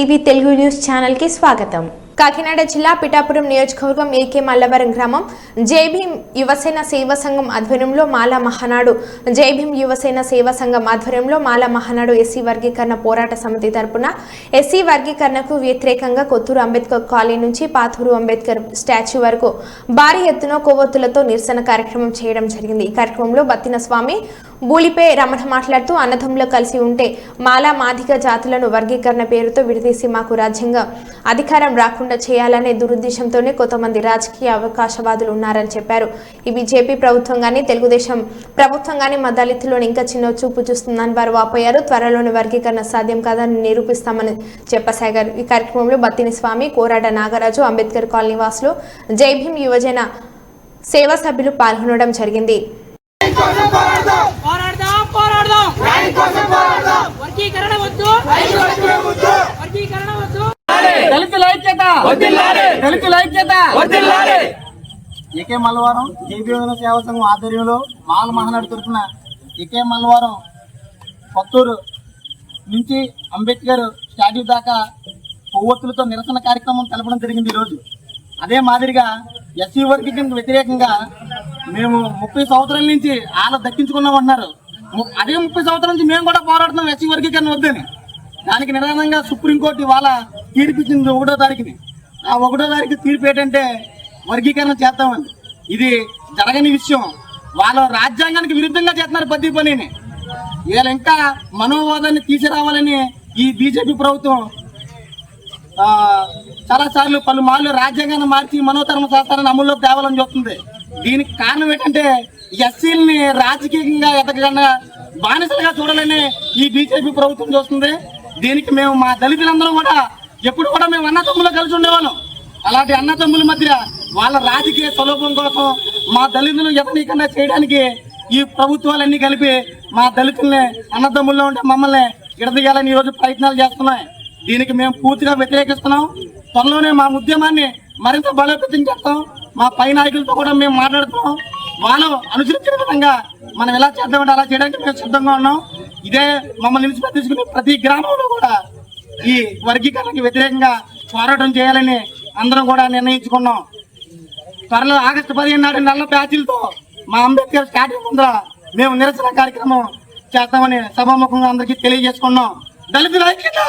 TV Telugu news channel కి స్వాగతం. కాకినాడ జిల్లా పిఠాపురం నియోజకవర్గం ఏకే మల్లవరం గ్రామం జై భీమ్ యువసేన సేవా సంఘం ఆధ్వర్యంలో మాలా మహానాడు జై భీమ్ యువసేన సేవా సంఘం ఆధ్వర్యంలో మాలా మహానాడు ఎస్సీ వర్గీకరణ పోరాట సమితి తరపున ఎస్సీ వర్గీకరణకు వ్యతిరేకంగా కొత్తూరు అంబేద్కర్ కాలనీ నుంచి పాతూరు అంబేద్కర్ స్టాచ్యూ వరకు భారీ ఎత్తున కొవ్వొత్తులతో నిరసన కార్యక్రమం చేయడం జరిగింది. ఈ కార్యక్రమంలో బత్తిన స్వామి బూలిపై రమణ మాట్లాడుతూ అన్నదమ్ములు కలిసి ఉంటే మాలా మాదిగ జాతులను వర్గీకరణ పేరుతో విడదీసి మాకు రాజ్యాంగ అధికారం రాకుండా చేయాలనే దురుద్దేశంతోనే కొంతమంది రాజకీయ అవకాశవాదులు ఉన్నారని చెప్పారు. ఈ బీజేపీ ప్రభుత్వం గానీ తెలుగుదేశం ప్రభుత్వం గానీ మా దళితులను ఇంకా చిన్న చూపు చూస్తుందని వారు వాపోయారు. త్వరలోని వర్గీకరణ సాధ్యం కాదని నిరూపిస్తామని చెప్పసాగారు. ఈ కార్యక్రమంలో బత్తిని స్వామి, కోరాడ నాగరాజు, అంబేద్కర్ కాలనీ వాసులు, జై భీమ్ యువజన సేవా సభ్యులు పాల్గొనడం జరిగింది. ఏకే మల్లవరం జైభీమ్ సేవా సంఘం ఆధ్వర్యంలో మాల మహానాడు తరఫున ఏకే మల్లవరం కొత్తూరు నుంచి అంబేద్కర్ స్టాట్యూ దాకా కొవ్వొత్తులతో నిరసన కార్యక్రమం తెలపడం జరిగింది. ఈరోజు అదే మాదిరిగా ఎస్సీ వర్గీకరణకు వ్యతిరేకంగా మేము 30 సంవత్సరాల నుంచి ఆల దక్కించుకున్నామంటున్నారు. అదే 30 సంవత్సరాల నుంచి మేము కూడా పోరాడుతున్నాం ఎస్సీ వర్గీకరణ వద్దని. దానికి నిదానంగా సుప్రీంకోర్టు వాళ్ళ తీర్పిచ్చింది 1వ తారీఖుని. ఆ 1వ తారీఖు తీర్పు ఏంటంటే వర్గీకరణ చేస్తామని. ఇది జరగని విషయం. వాళ్ళ రాజ్యాంగానికి విరుద్ధంగా చేస్తున్నారు ప్రతి పనిని. వీళ్ళు ఇంకా మనోవాదాన్ని తీసుకురావాలని ఈ బీజేపీ ప్రభుత్వం చాలాసార్లు పలుమార్లు రాజ్యాంగాన్ని మార్చి మనోధర్మ శాస్త్రాన్ని అమల్లోకి తేవాలని చూస్తుంది. దీనికి కారణం ఏంటంటే ఎస్సీలని రాజకీయంగా ఎదగకుండా బానిసలుగా చూడాలని ఈ బీజేపీ ప్రభుత్వం చూస్తుంది. దీనికి మేము మా దళితులందరం కూడా ఎప్పుడు కూడా మేము అన్నతమ్ములు కలిసి ఉండేవాళ్ళం. అలాంటి అన్నతమ్ముల మధ్య వాళ్ళ రాజకీయ స్వరూపం కోసం మా దళితులను ఎదనీయకుండా చేయడానికి ఈ ప్రభుత్వాలన్నీ కలిపి మా దళితుల్ని అన్నతమ్ముల్లో ఉంటే మమ్మల్ని విడదీయాలని ఈరోజు ప్రయత్నాలు చేస్తున్నాయి. దీనికి మేము పూర్తిగా వ్యతిరేకిస్తున్నాం. త్వరలోనే మా ఉద్యమాన్ని మరింత బలోపేతం చేస్తాం. మా పై నాయకులతో కూడా మేము మాట్లాడుతున్నాం. వాళ్ళు అనుసరించిన విధంగా మనం ఎలా చేద్దామంటే అలా చేయడానికి మేము సిద్ధంగా ఉన్నాం. ఇదే మమ్మల్ని నిలిచిపెట్టుకుని ప్రతి గ్రామంలో కూడా ఈ వర్గీకరణకి వ్యతిరేకంగా పోరాటం చేయాలని అందరం కూడా నిర్ణయించుకున్నాం. త్వరలో ఆగస్టు 15 నాటి నల్ల బ్యాచీలతో మా అంబేద్కర్ స్టాట్యూ ముందర మేము నిరసన కార్యక్రమం చేస్తామని సభాముఖంగా అందరికీ తెలియజేసుకున్నాం. దళితుల ఐక్యత!